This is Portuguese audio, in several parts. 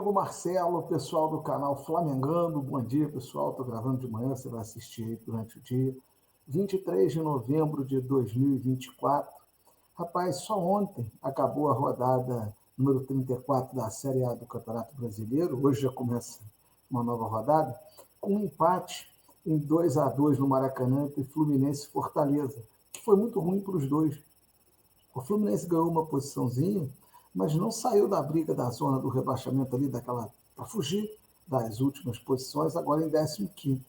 amigo Marcelo, pessoal do canal Flamengando, bom dia pessoal, estou gravando de manhã, você vai assistir aí durante o dia. 23 de novembro de 2024. Rapaz, só ontem acabou a rodada número 34 da Série A do Campeonato Brasileiro, hoje já começa uma nova rodada, com um empate em 2-2 no Maracanã entre Fluminense e Fortaleza, que foi muito ruim para os dois. O Fluminense ganhou uma posiçãozinha, mas não saiu da briga da zona do rebaixamento ali, para fugir das últimas posições, agora em 15º.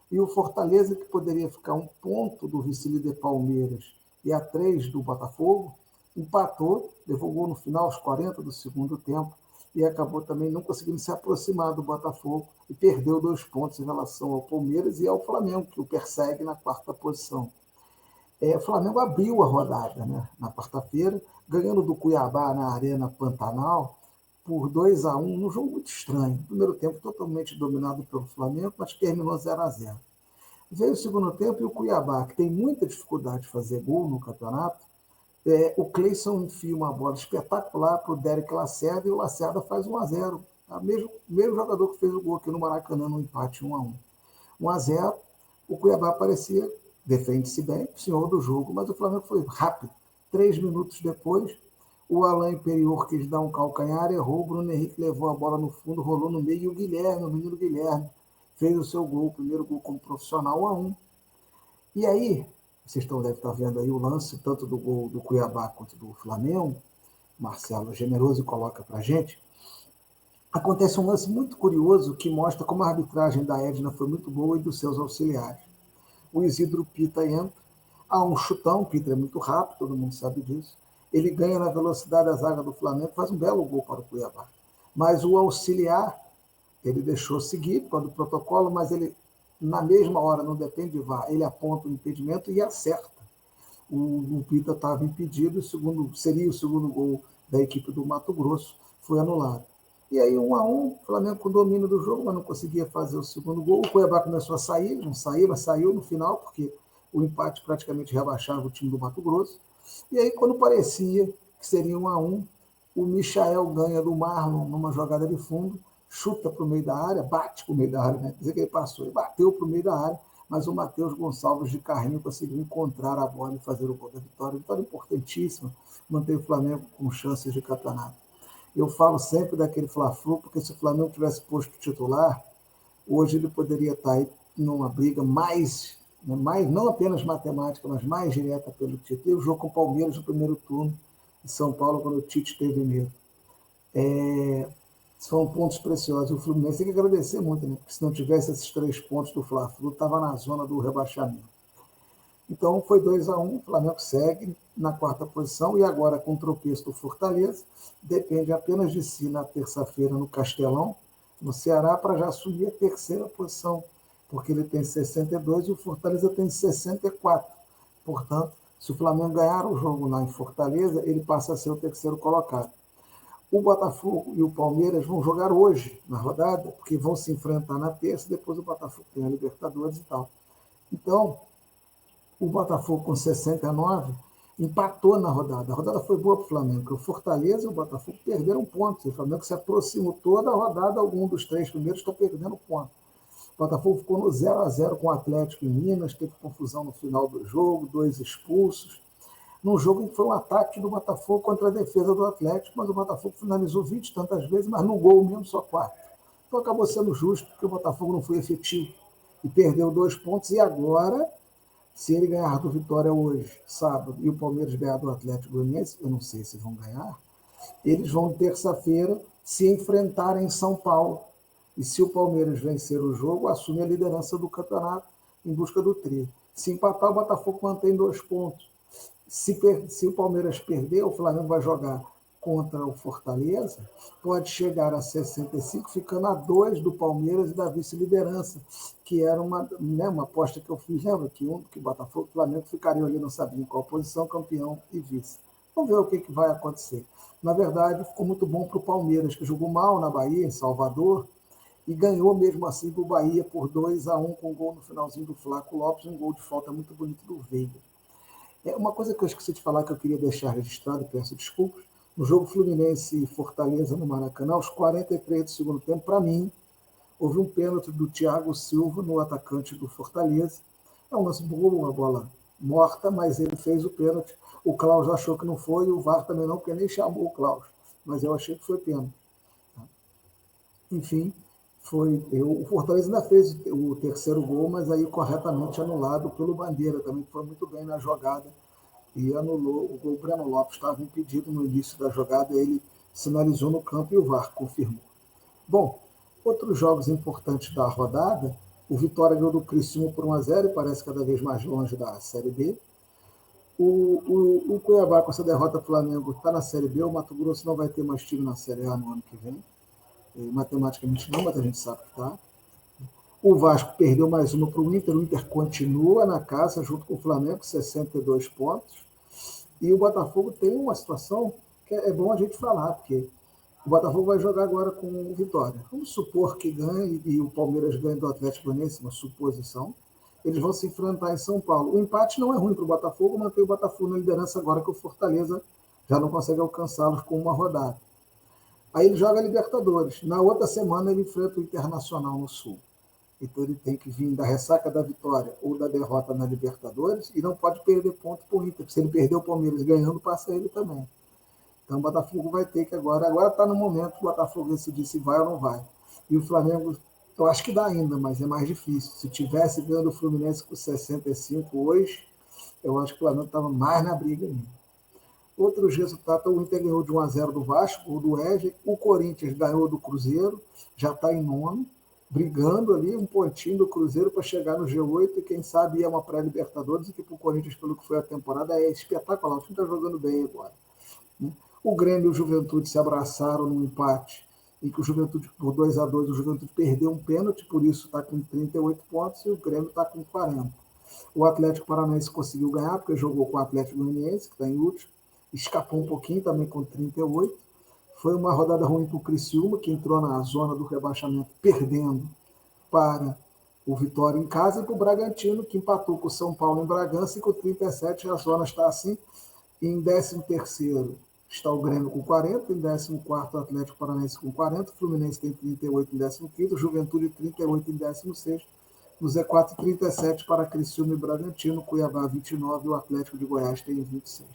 E o Fortaleza, que poderia ficar um ponto do vice-líder Palmeiras e a 3 do Botafogo, empatou, levou gol no final, aos 40 do segundo tempo, e acabou também não conseguindo se aproximar do Botafogo e perdeu 2 pontos em relação ao Palmeiras e ao Flamengo, que o persegue na 4ª posição. O Flamengo abriu a rodada, né, na quarta-feira, ganhando do Cuiabá na Arena Pantanal por 2-1, num jogo muito estranho. Primeiro tempo totalmente dominado pelo Flamengo, mas terminou 0-0. Veio o segundo tempo e o Cuiabá, que tem muita dificuldade de fazer gol no campeonato, o Cleison enfia uma bola espetacular para o Derek Lacerda e o Lacerda faz 1-0. Mesmo jogador que fez o gol aqui no Maracanã no empate 1-1. 1-0, o Cuiabá parecia, defende-se bem, senhor do jogo, mas o Flamengo foi rápido. 3 minutos depois, o Alain Imperior quis dar um calcanhar, errou, o Bruno Henrique levou a bola no fundo, rolou no meio, e o Guilherme, o menino Guilherme, fez o seu gol, o primeiro gol como profissional, 1-1. E aí, vocês devem estar vendo aí o lance, tanto do gol do Cuiabá quanto do Flamengo, Marcelo Generoso coloca pra gente. Acontece um lance muito curioso que mostra como a arbitragem da Edna foi muito boa e dos seus auxiliares. O Isidro Pita entra, há um chutão, o Pita é muito rápido, todo mundo sabe disso. Ele ganha na velocidade da zaga do Flamengo, faz um belo gol para o Cuiabá. Mas o auxiliar, ele deixou seguir por causa do protocolo, mas ele, na mesma hora, não depende de VAR, ele aponta o impedimento e acerta. O Pita estava impedido, seria o segundo gol da equipe do Mato Grosso, foi anulado. E aí, 1-1, o Flamengo com domínio do jogo, mas não conseguia fazer o segundo gol. O Cuiabá começou a sair, não saía, mas saiu no final, porque o empate praticamente rebaixava o time do Mato Grosso. E aí, quando parecia que seria 1-1, o Michael ganha do Marlon numa jogada de fundo, chuta para o meio da área, bate para o meio da área, né? Quer dizer que ele passou, ele bateu para o meio da área, mas o Matheus Gonçalves de carrinho conseguiu encontrar a bola e fazer o gol da vitória. Vitória importantíssima, manter o Flamengo com chances de campeonato. Eu falo sempre daquele Fla-Flu, porque se o Flamengo tivesse posto titular, hoje ele poderia estar aí numa briga mais, não apenas matemática, mas mais direta pelo título. E o jogo com o Palmeiras no primeiro turno, em São Paulo, quando o Tite teve medo. São pontos preciosos. O Fluminense tem que agradecer muito, né? Porque se não tivesse esses 3 pontos do Fla-Flu, estava na zona do rebaixamento. Então foi 2-1, o Flamengo segue na 4ª posição e agora com o tropeço do Fortaleza, depende apenas de si na terça-feira no Castelão, no Ceará, para já assumir a 3ª posição, porque ele tem 62 e o Fortaleza tem 64. Portanto, se o Flamengo ganhar o jogo lá em Fortaleza, ele passa a ser o 3º colocado. O Botafogo e o Palmeiras vão jogar hoje na rodada, porque vão se enfrentar na terça, depois o Botafogo tem a Libertadores e tal. Então, o Botafogo com 69 empatou na rodada. A rodada foi boa para o Flamengo, porque o Fortaleza e o Botafogo perderam pontos. O Flamengo se aproximou toda a rodada, algum dos 3 primeiros estão perdendo pontos. O Botafogo ficou no 0-0 com o Atlético em Minas, teve confusão no final do jogo, 2 expulsos. Num jogo em que foi um ataque do Botafogo contra a defesa do Atlético, mas o Botafogo finalizou 20 e tantas vezes, mas no gol mesmo só 4. Então acabou sendo justo, porque o Botafogo não foi efetivo e perdeu 2 pontos, e agora, se ele ganhar do Vitória hoje, sábado, e o Palmeiras ganhar do Atlético Goianiense, eu não sei se vão ganhar, eles vão terça-feira se enfrentar em São Paulo. E se o Palmeiras vencer o jogo, assume a liderança do campeonato em busca do tri. Se empatar, o Botafogo mantém 2 pontos. Se o Palmeiras perder, o Flamengo vai jogar contra o Fortaleza, pode chegar a 65, ficando a 2 do Palmeiras e da vice-liderança, que era uma aposta que eu fiz, lembra? Que o Botafogo e o Flamengo ficariam ali, não sabia em qual posição, campeão e vice. Vamos ver o que vai acontecer. Na verdade, ficou muito bom para o Palmeiras, que jogou mal na Bahia, em Salvador, e ganhou mesmo assim do Bahia por 2-1, com um gol no finalzinho do Flaco Lopes, um gol de falta muito bonito do Veiga. Uma coisa que eu esqueci de falar, que eu queria deixar registrado, peço desculpas, No jogo Fluminense e Fortaleza no Maracanã, aos 43 do segundo tempo, para mim, houve um pênalti do Thiago Silva no atacante do Fortaleza. É um lance bobo, uma bola morta, mas ele fez o pênalti. O Klaus achou que não foi, e o VAR também não, porque nem chamou o Klaus. Mas eu achei que foi pênalti. Enfim, o Fortaleza ainda fez o terceiro gol, mas aí corretamente anulado pelo Bandeira, também que foi muito bem na jogada e anulou o gol. O Breno Lopes estava impedido no início da jogada, ele sinalizou no campo e o VAR confirmou. Bom, outros jogos importantes da rodada, o Vitória ganhou do Criciúma por 1-0 e parece cada vez mais longe da Série B. O Cuiabá, com essa derrota do Flamengo, está na Série B. O Mato Grosso não vai ter mais time na Série A no ano que vem. Matematicamente não, mas a gente sabe que está. O Vasco perdeu mais uma para o Inter continua na casa, junto com o Flamengo, 62 pontos. E o Botafogo tem uma situação que é bom a gente falar, porque o Botafogo vai jogar agora com o Vitória. Vamos supor que ganhe e o Palmeiras ganhe do Atlético Goianiense, uma suposição. Eles vão se enfrentar em São Paulo. O empate não é ruim para o Botafogo, mantém o Botafogo na liderança agora que o Fortaleza já não consegue alcançá-los com uma rodada. Aí ele joga a Libertadores. Na outra semana ele enfrenta o Internacional no Sul. Então ele tem que vir da ressaca da vitória ou da derrota na Libertadores e não pode perder ponto para o Inter. Se ele perder o Palmeiras ganhando, passa ele também. Então o Botafogo vai ter que agora está no momento o Botafogo decidir se vai ou não vai. E o Flamengo, eu acho que dá ainda, mas é mais difícil. Se tivesse ganhando o Fluminense com 65 hoje, eu acho que o Flamengo estava mais na briga ainda. Outros resultados, o Inter ganhou de 1-0 do Vasco, ou do Éger. O Corinthians ganhou do Cruzeiro, já está em nono, brigando ali um pontinho do Cruzeiro para chegar no G8 e quem sabe é uma pré-Libertadores, e que para o Corinthians, pelo que foi a temporada, é espetacular. O time está jogando bem agora. O Grêmio e o Juventude se abraçaram num empate, em que o Juventude, por 2-2, o Juventude perdeu um pênalti, por isso está com 38 pontos, e o Grêmio está com 40. O Atlético Paranaense conseguiu ganhar, porque jogou com o Atlético Goianiense, que está em último, escapou um pouquinho também com 38. Foi uma rodada ruim para o Criciúma, que entrou na zona do rebaixamento perdendo para o Vitória em casa, e para o Bragantino, que empatou com o São Paulo em Bragança, e com 37 a zona está assim. Em 13º está o Grêmio com 40, em 14º o Atlético Paranaense com 40, o Fluminense tem 38 em 15º, Juventude 38 em 16º, no Z4 37 para Criciúma e Bragantino, Cuiabá 29 e o Atlético de Goiás tem 26.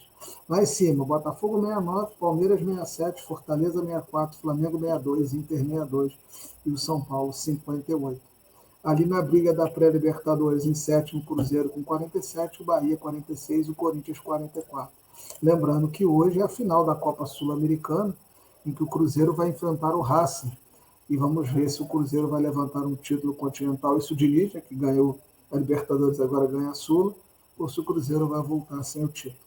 Lá em cima, Botafogo 69, Palmeiras 67, Fortaleza 64, Flamengo 62, Inter 62 e o São Paulo 58. Ali na briga da pré-Libertadores, em sétimo, Cruzeiro com 47, o Bahia 46 e o Corinthians 44. Lembrando que hoje é a final da Copa Sul-Americana, em que o Cruzeiro vai enfrentar o Racing. E vamos ver se o Cruzeiro vai levantar um título continental, isso de Lídia, que ganhou a Libertadores, agora ganha a Sula, ou se o Cruzeiro vai voltar sem o título.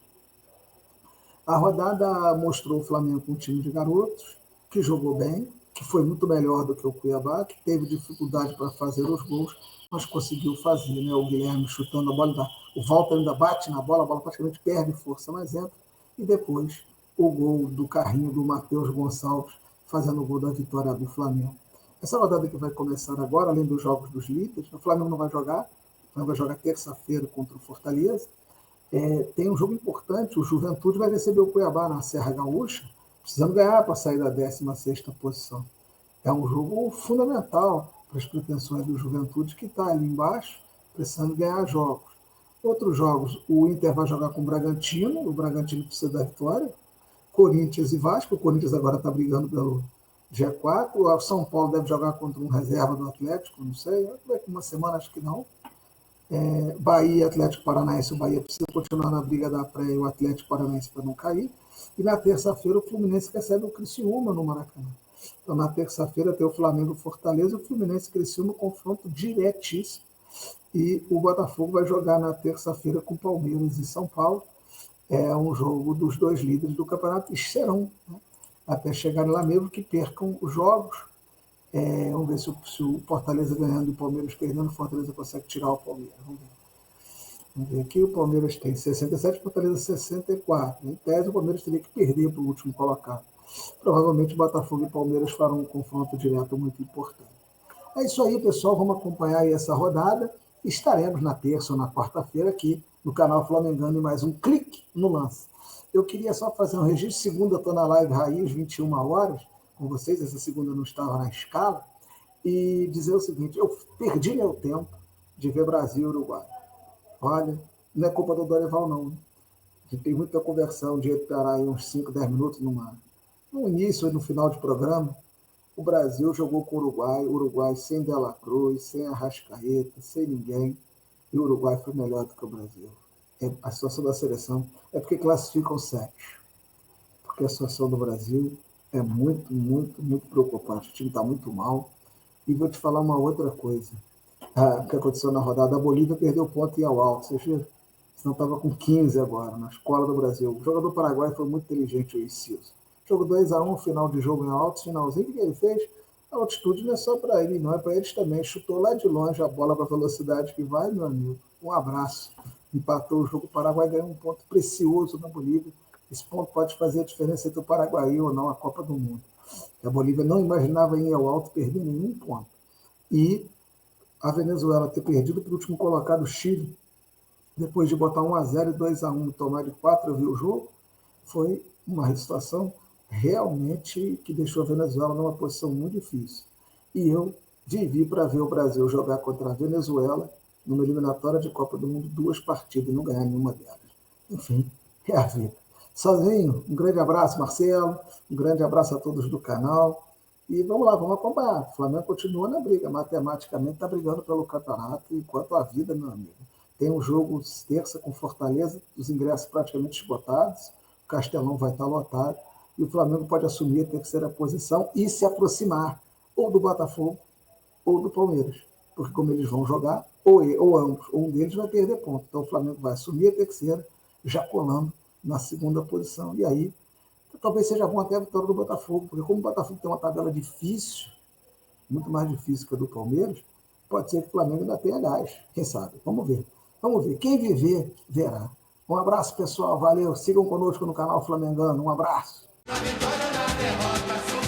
A rodada mostrou o Flamengo com um time de garotos, que jogou bem, que foi muito melhor do que o Cuiabá, que teve dificuldade para fazer os gols, mas conseguiu fazer, né? O Guilherme chutando a bola, o Walter ainda bate na bola, a bola praticamente perde força, mas entra, e depois o gol do carrinho do Matheus Gonçalves, fazendo o gol da vitória do Flamengo. Essa rodada que vai começar agora, além dos jogos dos líderes, o Flamengo não vai jogar, o Flamengo vai jogar terça-feira contra o Fortaleza. Tem um jogo importante, o Juventude vai receber o Cuiabá na Serra Gaúcha, precisando ganhar para sair da 16ª posição. É um jogo fundamental para as pretensões do Juventude, que está ali embaixo, precisando ganhar jogos. Outros jogos, o Inter vai jogar com o Bragantino precisa da vitória, Corinthians e Vasco, o Corinthians agora está brigando pelo G4, o São Paulo deve jogar contra um reserva do Atlético, não sei, daqui uma semana acho que não. Bahia e Atlético Paranaense, o Bahia precisa continuar na briga da pré e o Atlético Paranaense para não cair. E na terça-feira o Fluminense recebe o Criciúma no Maracanã. Então na terça-feira tem o Flamengo e Fortaleza, o Fluminense e Criciúma, confronto diretíssimo. E o Botafogo vai jogar na terça-feira com Palmeiras e São Paulo. É um jogo dos dois líderes do campeonato, e serão, né, até chegarem lá mesmo que percam os jogos. Vamos ver se o Fortaleza ganhando e o Palmeiras perdendo, o Fortaleza consegue tirar o Palmeiras. Vamos ver aqui, o Palmeiras tem 67, o Fortaleza 64. Em tese, o Palmeiras teria que perder para o último colocado. Provavelmente, Botafogo e Palmeiras farão um confronto direto muito importante. É isso aí, pessoal. Vamos acompanhar aí essa rodada. Estaremos na terça ou na quarta-feira aqui no canal Flamengando em mais um Clique no Lance. Eu queria só fazer um registro. Segunda, eu estou na live Raiz, 21 horas, com vocês. Essa segunda não estava na escala. E dizer o seguinte: eu perdi meu tempo de ver Brasil e Uruguai. Olha, não é culpa do Dorival, não. A gente tem muita conversão de esperar aí uns 5, 10 minutos no início e no final de programa. O Brasil jogou com o Uruguai sem Dela Cruz, sem Arrascaeta, sem ninguém. E o Uruguai foi melhor do que o Brasil. A situação da seleção é porque classificam 7. Porque a situação do Brasil é muito, muito, muito preocupante. O time está muito mal. E vou te falar uma outra coisa. O que aconteceu na rodada. A Bolívia perdeu ponto e ao alto. Vocês viram? Senão estava com 15 agora, na escola do Brasil. O jogador paraguaio foi muito inteligente, o Inciso. Jogo 2-1, final de jogo em alto, finalzinho, o que ele fez? A altitude não é só para ele, não, é para eles também. Chutou lá de longe a bola para a velocidade que vai, meu amigo. Um abraço. Empatou o jogo, o Paraguai ganhou um ponto precioso na Bolívia. Esse ponto pode fazer a diferença entre o Paraguai ou não a Copa do Mundo. A Bolívia não imaginava ir ao alto perder nenhum ponto. E a Venezuela ter perdido para o último colocado, o Chile, depois de botar 1-0 e 2-1 e tomar de 4, eu vi o jogo, foi uma situação realmente que deixou a Venezuela numa posição muito difícil. E eu vivi para ver o Brasil jogar contra a Venezuela numa eliminatória de Copa do Mundo, 2 partidas e não ganhar nenhuma delas. Enfim, é a vida. Sozinho, um grande abraço, Marcelo, um grande abraço a todos do canal. E vamos lá, vamos acompanhar. O Flamengo continua na briga, matematicamente está brigando pelo campeonato, enquanto a vida, meu amigo. Tem um jogo terça com Fortaleza, os ingressos praticamente esgotados, o Castelão vai estar lotado, e o Flamengo pode assumir a terceira posição e se aproximar ou do Botafogo ou do Palmeiras. Porque como eles vão jogar, ou ambos, ou um deles vai perder ponto. Então o Flamengo vai assumir a terceira, já colando na segunda posição. E aí, talvez seja bom até a vitória do Botafogo, porque como o Botafogo tem uma tabela difícil, muito mais difícil que a do Palmeiras, pode ser que o Flamengo ainda tenha gás. Quem sabe? Vamos ver. Vamos ver. Quem viver, verá. Um abraço, pessoal. Valeu. Sigam conosco no canal Flamengano. Um abraço. Na vitória, na derrota,